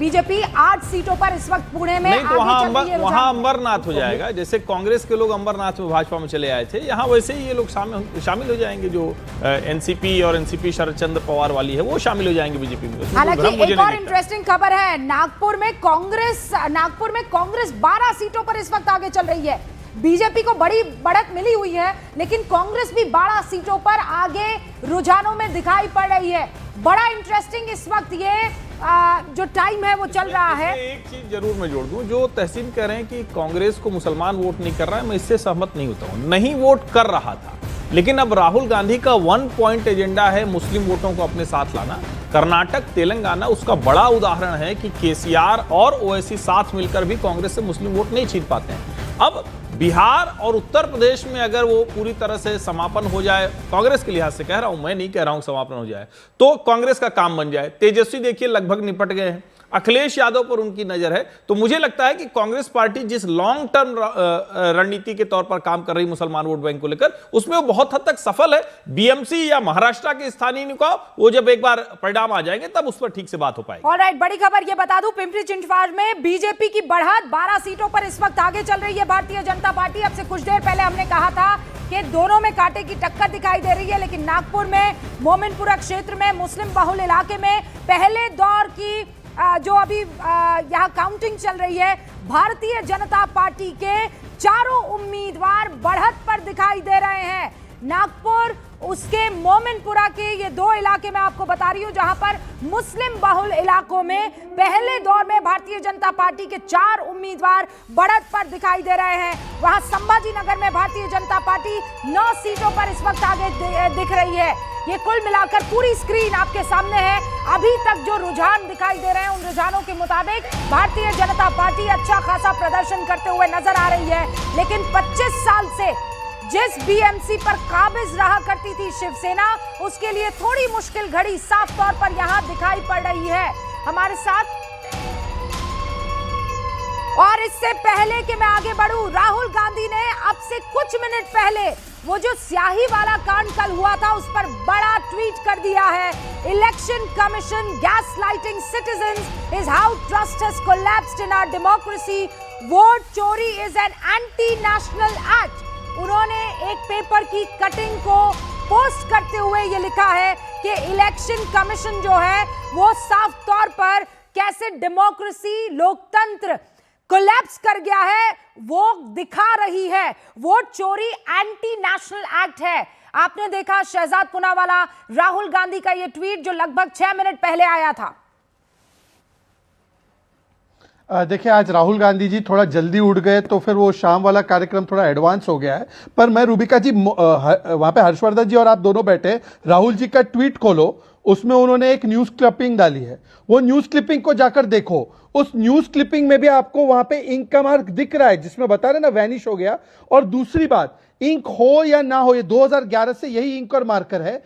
BJP 8 सीटों पर इस वक्त पुणे में नहीं, तो आगे चल रही है। वहां अंबरनाथ हो जाएगा, जैसे कांग्रेस के लोग अंबरनाथ में भाजपा में चले आए थे, यहाँ वैसे ही ये लोग शामिल हो जाएंगे। जो एनसीपी और एनसीपी शरद चंद्र पवार वाली है वो शामिल हो जाएंगे बीजेपी में। हालांकि एक और इंटरेस्टिंग खबर है, नागपुर में कांग्रेस 12 सीटों पर इस वक्त आगे चल रही है। बीजेपी को बड़ी बढ़त मिली हुई है, लेकिन कांग्रेस भी 12 सीटों पर आगे रुझानों में दिखाई पड़ रही है। बड़ा इंटरेस्टिंग इस वक्त ये जो टाइम है वो चल रहा है। एक चीज जरूर मैं जोड़ दूं, जो तहसीन कह रहे हैं कि कांग्रेस को मुसलमान वोट नहीं कर रहा है, मैं इससे सहमत नहीं होता हूं। नहीं वोट कर रहा था, लेकिन अब राहुल गांधी का 1 पॉइंट एजेंडा है मुस्लिम वोटों को अपने साथ लाना। कर्नाटक, तेलंगाना उसका बड़ा उदाहरण है कि केसीआर और ओवैसी साथ मिलकर भी कांग्रेस से मुस्लिम वोट नहीं छीन पाते हैं। अब बिहार और उत्तर प्रदेश में अगर वो पूरी तरह से समापन हो जाए, कांग्रेस के लिहाज से कह रहा हूं, मैं नहीं कह रहा हूं समापन हो जाए, तो कांग्रेस का काम बन जाए। तेजस्वी देखिए लगभग निपट गए हैं, अखिलेश यादव पर उनकी नजर है। तो मुझे लगता है कि कांग्रेस पार्टी जिस लॉन्ग टर्म रणनीति के तौर पर काम कर रही मुसलमान वोट बैंक को लेकर, उसमें वो बहुत हद तक सफल है। बीएमसी या महाराष्ट्र के स्थानीय निकाय, वो जब एक बार परिणाम आ जाएंगे तब उस पर ठीक से बात हो पाएगी। ऑलराइट, बड़ी खबर ये बता दूं, पिंपरी चिंचवड में बीजेपी की बढ़त 12 सीटों पर इस वक्त आगे चल रही है भारतीय जनता पार्टी। अब से कुछ देर पहले हमने कहा था कि दोनों में कांटे की टक्कर दिखाई दे रही है, लेकिन नागपुर में मोमिनपुरा क्षेत्र में मुस्लिम बहुल इलाके में पहले दौर की जो अभी यहाँ काउंटिंग चल रही है, भारतीय जनता पार्टी के चारों उम्मीदवार बढ़त पर दिखाई दे रहे हैं। नागपुर, उसके मोमिनपुरा के ये 2 इलाके मैं आपको बता रही हूं, जहां पर मुस्लिम बहुल इलाकों में पहले दौर में भारतीय जनता पार्टी के 4 उम्मीदवार बढ़त पर दिखाई दे रहे हैं। वहां संभाजी नगर में भारतीय जनता पार्टी 9 सीटों पर इस वक्त आगे दिख रही है। ये कुल मिलाकर पूरी स्क्रीन आपके सामने है। अभी तक जो रुझान दिखाई दे रहे हैं, उन रुझानों के मुताबिक भारतीय जनता पार्टी अच्छा खासा प्रदर्शन करते हुए नजर आ रही है। लेकिन 25 साल से जिस बीएमसी पर काबिज रहा करती थी शिवसेना, उसके लिए थोड़ी मुश्किल घड़ी साफ तौर पर यहां दिखाई पड़ रही है। हमारे साथ, और इससे पहले कि मैं आगे बढ़ूं, राहुल गांधी ने अब से कुछ मिनट पहले वो जो स्याही वाला कांड कल हुआ था, उस पर बड़ा ट्वीट कर दिया है। Election commission gaslighting citizens is how trust has collapsed in our democracy. Vote चोरी is an anti national act. उन्होंने एक पेपर की कटिंग को पोस्ट करते हुए ये लिखा है कि इलेक्शन कमीशन जो है वो साफ तौर पर कैसे डेमोक्रेसी, लोकतंत्र कोलैप्स कर गया है वो दिखा रही है। वोट चोरी एंटी नेशनल एक्ट है। आपने देखा शहजाद पूनावाला, राहुल गांधी का ये ट्वीट जो लगभग 6 मिनट पहले आया था। देखिए, आज राहुल गांधी जी थोड़ा जल्दी उठ गए, तो फिर वो शाम वाला कार्यक्रम थोड़ा एडवांस हो गया है। पर मैं रूबिका जी, वहां पे हर्षवर्धन जी और आप दोनों बैठे, राहुल जी का ट्वीट खोलो, उसमें उन्होंने एक न्यूज क्लिपिंग डाली है। वो न्यूज क्लिपिंग को जाकर देखो। उस न्यूज क्लिपिंग में भी आपको वहां पे इंक का मार्क दिख रहा है, जिसमें बता रहे ना वैनिश हो गया। और दूसरी बात, इंक हो या ना हो, ये 2011 से यही इंक और मार्कर है।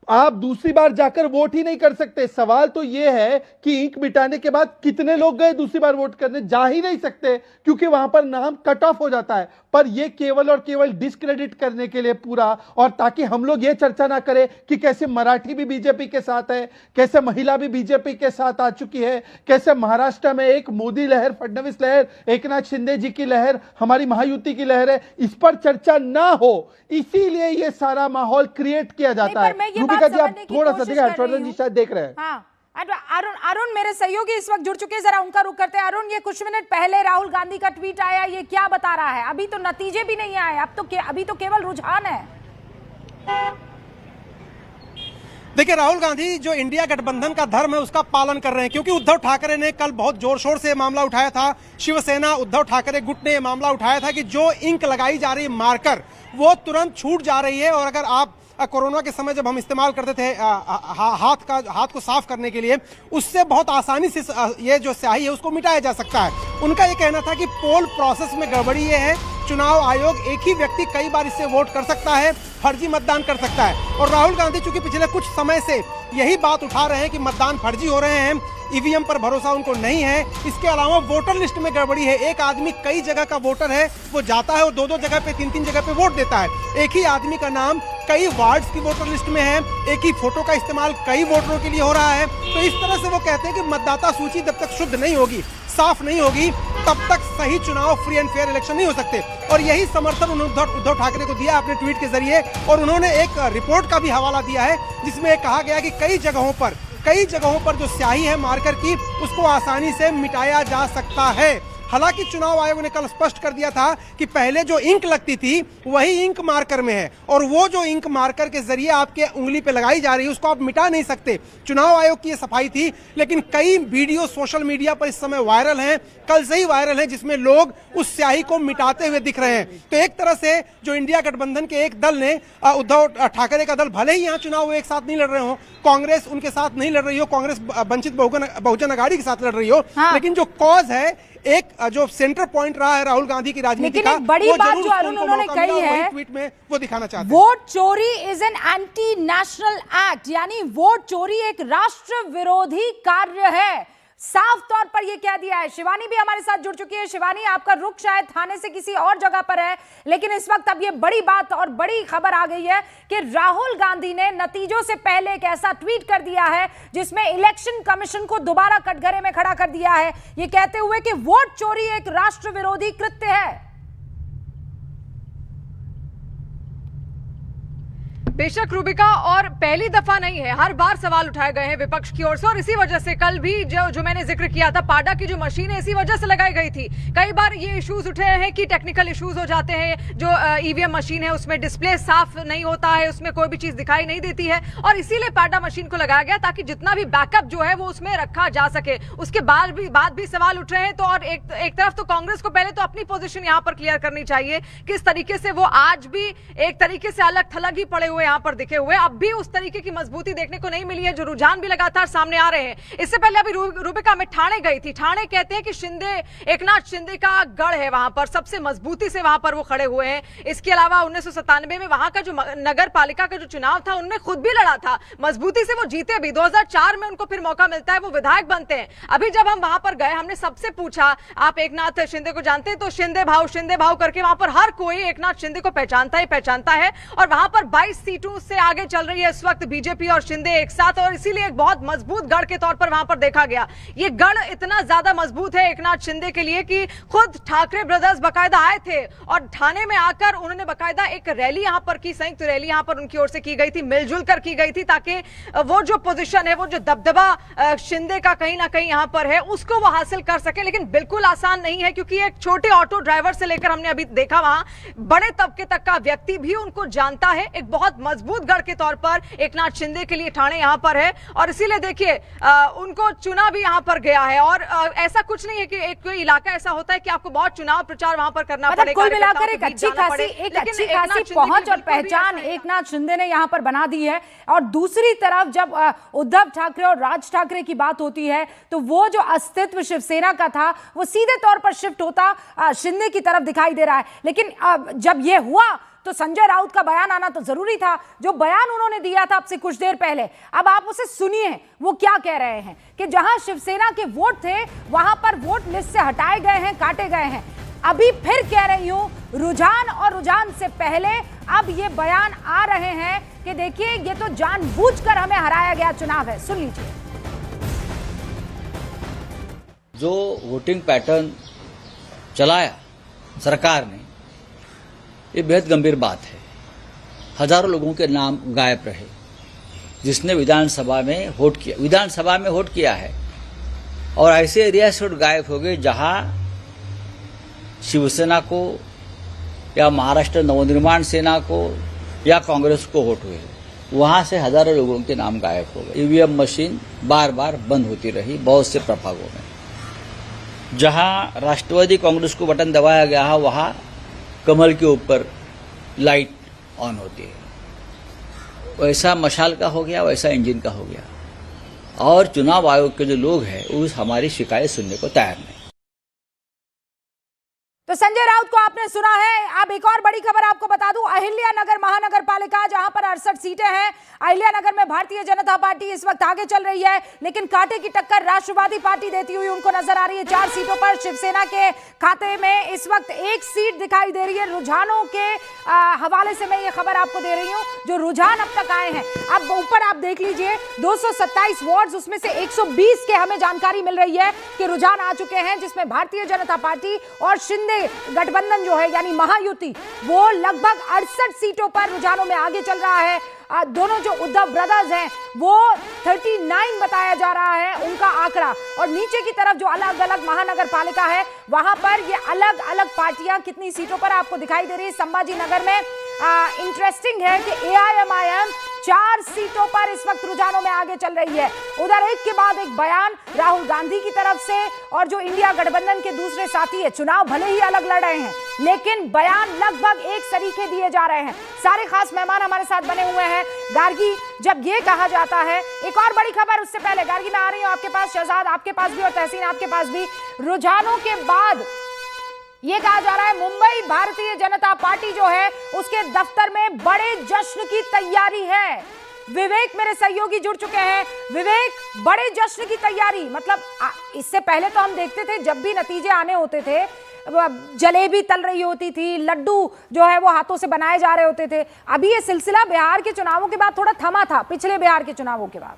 आप दूसरी बार जाकर वोट ही नहीं कर सकते। सवाल तो यह है कि इंक मिटाने के बाद कितने लोग गए दूसरी बार वोट करने, जा ही नहीं सकते, क्योंकि वहां पर नाम कट ऑफ हो जाता है। पर यह केवल और केवल डिस्क्रेडिट करने के लिए पूरा, और ताकि हम लोग यह चर्चा ना करें कि कैसे मराठी भी बीजेपी के साथ है, कैसे महिला भी बीजेपी के साथ आ चुकी है, कैसे महाराष्ट्र में एक मोदी लहर, फडणवीस लहर, एकनाथ शिंदे जी की लहर, हमारी महायुति की लहर है। इस पर चर्चा ना हो, इसीलिए यह सारा माहौल क्रिएट किया जाता है। रूबिका जी, आप थोड़ा सा देखिए, हर्षवर्धन जी शायद देख रहे हैं। हाँ, अरुण मेरे सहयोगी इस वक्त जुड़ चुके हैं, जरा उनका रुख करते हैं। अरुण, ये कुछ मिनट पहले राहुल गांधी का ट्वीट आया, ये क्या बता रहा है? अभी तो नतीजे भी नहीं आए, अभी तो केवल रुझान है। देखिए, राहुल गांधी जो इंडिया गठबंधन का धर्म है उसका पालन कर रहे हैं, क्योंकि उद्धव ठाकरे ने कल बहुत जोर शोर से मामला उठाया था। शिवसेना उद्धव ठाकरे गुट ने मामला उठाया था कि जो इंक लगाई जा रही मार्कर वो तुरंत छूट जा रही है। और अगर आप कोरोना के समय जब हम इस्तेमाल करते थे हाथ को साफ करने के लिए, उससे बहुत आसानी से ये जो स्याही है उसको मिटाया जा सकता है। उनका ये कहना था कि पोल प्रोसेस में गड़बड़ी ये है, चुनाव आयोग एक ही व्यक्ति कई बार इससे वोट कर सकता है, फर्जी मतदान कर सकता है। और राहुल गांधी चूंकि पिछले कुछ समय से यही बात उठा रहे हैं कि मतदान फर्जी हो रहे हैं, ईवीएम पर भरोसा उनको नहीं है। इसके अलावा वोटर लिस्ट में गड़बड़ी है। एक आदमी कई जगह का वोटर है, वो जाता है और दो जगह पे, तीन जगह पे वोट देता है। एक ही आदमी का नाम कई वार्ड्स की वोटर लिस्ट में है, एक ही फोटो का इस्तेमाल कई वोटरों के लिए हो रहा है। तो इस तरह से वो कहते हैं कि मतदाता सूची जब तक शुद्ध नहीं होगी, साफ नहीं होगी, तब तक सही चुनाव, फ्री एंड फेयर इलेक्शन नहीं हो सकते। और यही समर्थन उन्होंने उद्धव ठाकरे को दिया अपने ट्वीट के जरिए। और उन्होंने एक रिपोर्ट का भी हवाला दिया है जिसमें कहा गया कि कई जगहों पर जो स्याही है मार्कर की, उसको आसानी से मिटाया जा सकता है। हालांकि चुनाव आयोग ने कल स्पष्ट कर दिया था कि पहले जो इंक लगती थी वही इंक मार्कर में है, और वो जो इंक मार्कर के जरिए आपके उंगली पे लगाई जा रही है उसको आप मिटा नहीं सकते। चुनाव आयोग की ये सफाई थी। लेकिन कई वीडियो सोशल मीडिया पर इस समय वायरल हैं, कल से ही वायरल हैं, जिसमें लोग उस स्याही को मिटाते हुए दिख रहे हैं। तो एक तरह से जो इंडिया गठबंधन के एक दल ने, उद्धव ठाकरे का दल, भले ही यहाँ चुनाव एक साथ नहीं लड़ रहे हो, कांग्रेस उनके साथ नहीं लड़ रही हो, कांग्रेस वंचित बहुजन अघाड़ी के साथ लड़ रही हो, लेकिन जो कॉज है, एक जो सेंटर पॉइंट रहा है राहुल गांधी की राजनीति का, बड़ी बात जो अरुण उन्होंने कही है, ट्वीट में वो दिखाना चाहते हैं। वोट चोरी is an anti national act, यानी वोट चोरी एक राष्ट्र विरोधी कार्य है। साफ तौर पर यह कह दिया है। शिवानी भी हमारे साथ जुड़ चुकी है। शिवानी, आपका रुख शायद थाने से किसी और जगह पर है, लेकिन इस वक्त अब ये बड़ी बात और बड़ी खबर आ गई है कि राहुल गांधी ने नतीजों से पहले एक ऐसा ट्वीट कर दिया है जिसमें इलेक्शन कमीशन को दोबारा कटघरे में खड़ा कर दिया है, ये कहते हुए कि वोट चोरी एक राष्ट्र विरोधी कृत्य है। बेशक रूबिका, और पहली दफा नहीं है, हर बार सवाल उठाए गए हैं विपक्ष की ओर से, और इसी वजह से कल भी जो मैंने जिक्र किया था, पाडा की जो मशीन है इसी वजह से लगाई गई थी। कई बार ये इश्यूज उठे हैं कि टेक्निकल इश्यूज हो जाते हैं, जो ईवीएम मशीन है उसमें डिस्प्ले साफ नहीं होता है, उसमें कोई भी चीज दिखाई नहीं देती है, और इसीलिए पाडा मशीन को लगाया गया ताकि जितना भी बैकअप जो है वो उसमें रखा जा सके। उसके बाद भी सवाल उठ रहे हैं। तो और एक तरफ तो कांग्रेस को पहले तो अपनी पोजीशन यहां पर क्लियर करनी चाहिए, किस तरीके से वो आज भी एक तरीके से अलग थलग ही पड़े हुए यहां पर दिखे हुए, अब भी उस तरीके की मजबूती देखने को नहीं मिली है, जो रुझान भी लगातार सामने आ रहे हैं। इससे पहले अभी रूबिका में ठाणे गई थी। ठाणे कहते हैं कि एकनाथ शिंदे का गढ़ है, वहां पर सबसे मजबूती से वहां पर वो खड़े हुए हैं। इसके अलावा 1997 में वहां का जो नगर पालिका का जो चुनाव था उनमें खुद भी लड़ा था, मजबूती से वो जीते भी। 2004 में उनको फिर मौका मिलता है, वो विधायक बनते हैं। अभी जब हम वहां पर गए, हमने सबसे पूछा आप एकनाथ शिंदे को जानते हैं, तो शिंदे भाव करके वहां पर हर कोई एकनाथ शिंदे को पहचानता है। और वहां पर 22 सीटों से आगे चल रही है इस वक्त बीजेपी और शिंदे एक साथ, और इसीलिए एक बहुत मजबूत गढ़ के तौर पर वहां पर देखा गया। ये गढ़ इतना ज्यादा मजबूत है एकनाथ शिंदे के लिए कि खुद ठाकरे ब्रदर्स बकायदा आए थे और ठाणे में आकर उन्होंने बकायदा एक रैली यहां पर की, संयुक्त रैली यहां पर उनकी ओर से की गई थी, मिलजुल कर की गई थी, ताकि वो जो पोजीशन है, वो जो दबदबा शिंदे का कहीं ना कहीं यहां पर है, उसको वो हासिल कर सके। लेकिन बिल्कुल आसान नहीं है, क्योंकि एक छोटे ऑटो ड्राइवर से लेकर हमने अभी देखा वहां बड़े तबके तक का व्यक्ति भी उनको जानता है। एक बहुत मजबूत गढ़ के तौर पर एकनाथ शिंदे के लिए ठाणे यहां पर है, और इसीलिए देखिए उनको चुना भी यहां पर गया है। और ऐसा कुछ नहीं है कि एक कोई इलाका ऐसा होता है कि आपको बहुत चुनाव प्रचार वहां पर करना पड़ेगा। कुल मिलाकर एक अच्छी खासी पहुंच और पहचान एकनाथ शिंदे ने यहां पर बना दी है। और दूसरी तरफ जब उद्धव ठाकरे और राज ठाकरे की बात होती है, तो वो जो अस्तित्व शिवसेना का था वो सीधे तौर पर शिफ्ट होता शिंदे की तरफ दिखाई दे रहा है। लेकिन जब ये हुआ तो संजय राउत का बयान आना तो जरूरी था, जो बयान उन्होंने दिया था अब से कुछ देर पहले। अब आप उसे सुनिए, वो क्या कह रहे हैं कि जहां शिवसेना के वोट थे वहां पर वोट लिस्ट से हटाए गए हैं, काटे गए हैं। अभी फिर कह रही हूं, रुझान और रुझान से पहले अब ये बयान आ रहे हैं कि देखिए ये तो जानबूझकर हमें हराया गया चुनाव है। सुन लीजिए। जो वोटिंग पैटर्न चलाया सरकार ने, ये बेहद गंभीर बात है। हजारों लोगों के नाम गायब रहे, जिसने विधानसभा में वोट किया है, और ऐसे एरिया से वोट गायब हो गए जहां शिवसेना को या महाराष्ट्र नवनिर्माण सेना को या कांग्रेस को वोट हुए, वहां से हजारों लोगों के नाम गायब हो गए। ईवीएम मशीन बार बार बंद होती रही बहुत से प्रभागों में। जहां राष्ट्रवादी कांग्रेस को बटन दबाया गया है, वहां कमल के ऊपर लाइट ऑन होती है। वैसा मशाल का हो गया, वैसा इंजन का हो गया, और चुनाव आयोग के जो लोग हैं उस हमारी शिकायत सुनने को तैयार नहीं। तो संजय राउत को आपने सुना है। अब एक और बड़ी खबर आपको बता दूं, अहिल्यानगर महानगर पालिका जहां पर 68 सीटें हैं, अहिल्यानगर में भारतीय जनता पार्टी इस वक्त आगे चल रही है, लेकिन कांटे की टक्कर राष्ट्रवादी पार्टी देती हुई उनको नजर आ रही है। 4 सीटों पर शिवसेना के खाते में इस वक्त 1 सीट दिखाई दे रही है। रुझानों के हवाले से मैं ये खबर आपको दे रही हूं, जो रुझान अब तक आए हैं। अब ऊपर आप देख लीजिए 227 वार्ड, उसमें से 120 के हमें जानकारी मिल रही है कि रुझान आ चुके हैं, जिसमें भारतीय जनता पार्टी और शिंदे गठबंधन जो है यानी महायुति, वो लगभग 68 सीटों पर रुझानों में आगे चल रहा है। दोनों जो उद्धव ब्रदर्स हैं वो 39 बताया जा रहा है उनका आंकड़ा, और नीचे की तरफ जो अलग अलग महानगर पालिका है वहां पर ये अलग अलग पार्टियां कितनी सीटों पर आपको दिखाई दे रही है। संभाजी नगर में इंटरेस्टिंग है कि AIMIM 4 सीटों पर इस वक्त रुझानों में आगे चल रही है। उधर एक के बाद एक बयान राहुल गांधी की तरफ से, और जो इंडिया गठबंधन के दूसरे साथी है, चुनाव भले ही अलग लड़ रहे हैं लेकिन बयान लगभग एक सरीखे दिए जा रहे हैं। सारे खास मेहमान हमारे साथ बने हुए हैं। गार्गी, जब ये कहा जाता है, एक और बड़ी खबर उससे पहले, गार्गी मैं आ रही हूं आपके पास, शहजाद आपके पास भी और तहसीन आपके पास भी। रुझानों के बाद ये कहा जा रहा है मुंबई भारतीय जनता पार्टी जो है उसके दफ्तर में बड़े जश्न की तैयारी है। विवेक मेरे सहयोगी जुड़ चुके हैं। विवेक, बड़े जश्न की तैयारी मतलब इससे पहले तो हम देखते थे जब भी नतीजे आने होते थे जलेबी तल रही होती थी, लड्डू जो है वो हाथों से बनाए जा रहे होते थे। अभी ये सिलसिला बिहार के चुनावों के बाद थोड़ा थमा था, पिछले बिहार के चुनावों के बाद।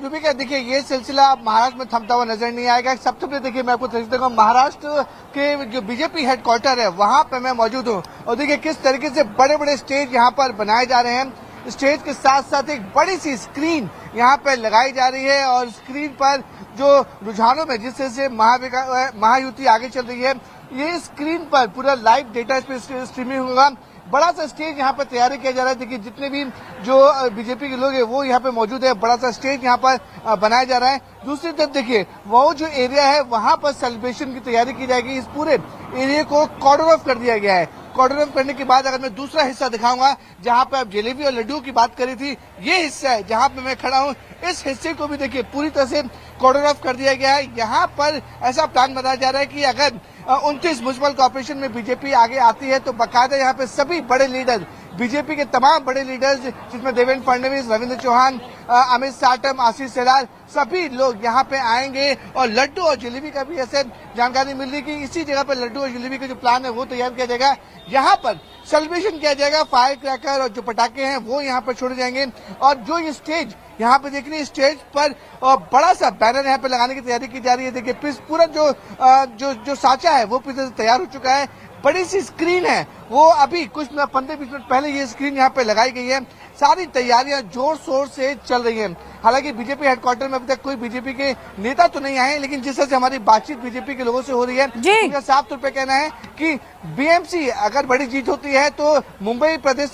रूबिका, देखिए ये सिलसिला महाराष्ट्र में थमता हुआ नजर नहीं आएगा। सबसे पहले देखिए मैं आपको देखूंगा महाराष्ट्र के जो बीजेपी हेडक्वार्टर है वहां पे मैं मौजूद हूं, और देखिए किस तरीके से बड़े बड़े स्टेज यहां पर बनाए जा रहे हैं। स्टेज के साथ साथ एक बड़ी सी स्क्रीन यहां पर लगाई जा रही है, और स्क्रीन पर जो रुझानों में जिस तरह से महायुति आगे चल रही है, ये स्क्रीन पर पूरा लाइव डेटा स्ट्रीमिंग होगा। बड़ा सा स्टेज यहाँ पर तैयारी किया जा रहा है। देखिए जितने भी जो बीजेपी के लोग हैं वो यहाँ पे मौजूद है। बड़ा सा स्टेज यहाँ पर बनाया जा रहा है। दूसरी तरफ देखिए वो जो एरिया है वहाँ पर सेलिब्रेशन की तैयारी की जाएगी। इस पूरे एरिया को कॉर्डर ऑफ कर दिया गया है। कॉर्डर ऑफ करने के बाद अगर मैं दूसरा हिस्सा दिखाऊंगा जहाँ पे आप जलेबी और लड्डू की बात करी थी, ये हिस्सा है जहाँ पे मैं खड़ा हूँ। इस हिस्से को भी देखिए पूरी तरह से कॉर्डर ऑफ कर दिया गया है। यहाँ पर ऐसा प्लान बनाया जा रहा है कि अगर 29 म्युनिसिपल कॉर्पोरेशन में बीजेपी आगे आती है तो बाकायदा यहाँ पे सभी बड़े लीडर, बीजेपी के तमाम बड़े लीडर्स जिसमें देवेंद्र फडणवीस, रविंद्र चौहान, अमित साटम, आशीष शेलार, सभी लोग यहाँ पे आएंगे। और लड्डू और जलेबी का भी ऐसे जानकारी मिल रही कि इसी जगह पर लड्डू और जलेबी का जो प्लान है वो तैयार किया जाएगा। यहाँ पर सेलिब्रेशन किया जाएगा। फायर क्रैकर और जो पटाखे हैं वो यहाँ पर छोड़े जाएंगे। और जो ये स्टेज यहाँ पे देख रही है, स्टेज पर बड़ा सा बैनर यहाँ पे लगाने की तैयारी की जा रही है। देखिए पूरा जो साचा है वो पीछे से तैयार हो चुका है। बड़ी सी स्क्रीन है वो अभी कुछ 15-20 मिनट पहले ये स्क्रीन यहाँ पे लगाई गई है। सारी तैयारियां जोर शोर से चल रही हैं। हालांकि बीजेपी हेडक्वार्टर में अभी तक कोई बीजेपी के नेता तो नहीं आए, लेकिन जिस तरह से हमारी बातचीत बीजेपी के लोगों से हो रही है उनका साफ तौर पे कहना है कि बीएमसी अगर बड़ी जीत होती है तो मुंबई प्रदेश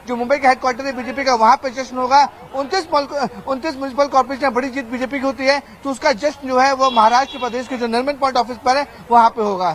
जो मुंबई का हेडक्वार्टर है बीजेपी का वहां पे जश्न होगा। 29 म्युनिसिपल कॉर्पोरेशन बड़ी जीत बीजेपी की होती है तो उसका जश्न जो है वो महाराष्ट्र प्रदेश के जो नरमन पॉइंट ऑफिस पर है वहां पे होगा।